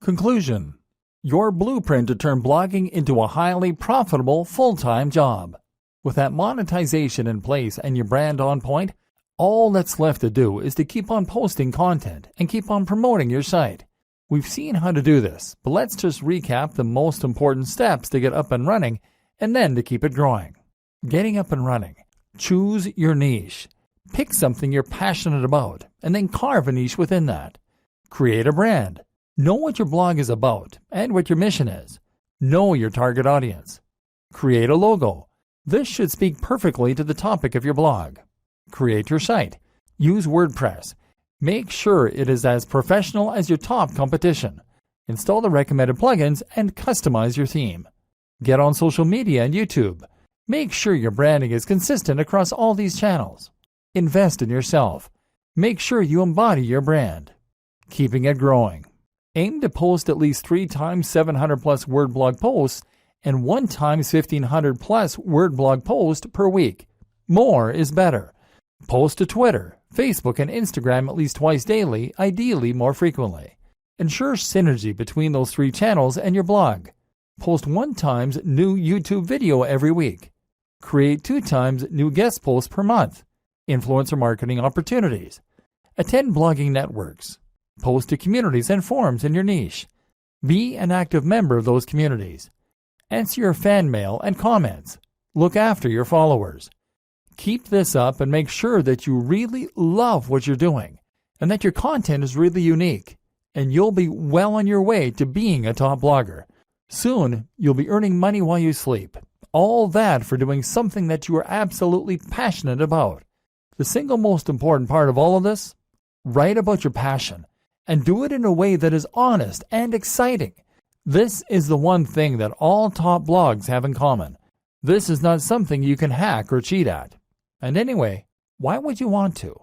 Conclusion: your blueprint to turn blogging into a highly profitable full-time job. With that monetization in place and your brand on point, all that's left to do is to keep on posting content and keep on promoting your site. We've seen how to do this, but let's just recap the most important steps to get up and running and then to keep it growing. Getting up and running. Choose your niche. Pick something you're passionate about and then carve a niche within that. Create a brand. Know what your blog is about and what your mission is. Know your target audience. Create a logo. This should speak perfectly to the topic of your blog. Create your site. Use WordPress. Make sure it is as professional as your top competition. Install the recommended plugins and customize your theme. Get on social media and YouTube. Make sure your branding is consistent across all these channels. Invest in yourself. Make sure you embody your brand. Keeping it growing. Aim to post at least 3 times 700 plus word blog posts and 1 times 1500 plus word blog post per week. More is better. Post to Twitter, Facebook, and Instagram at least twice daily, ideally more frequently. Ensure synergy between those 3 channels and your blog. Post 1 times new YouTube video every week. Create 2 times new guest posts per month. Influencer marketing opportunities. Attend blogging networks. Post to communities and forums in your niche. Be an active member of those communities. Answer your fan mail and comments. Look after your followers. Keep this up and make sure that you really love what you're doing and that your content is really unique, and you'll be well on your way to being a top blogger. Soon, you'll be earning money while you sleep. All that for doing something that you are absolutely passionate about. The single most important part of all of this? Write about your passion and do it in a way that is honest and exciting. This is the one thing that all top blogs have in common. This is not something you can hack or cheat at. And anyway, why would you want to?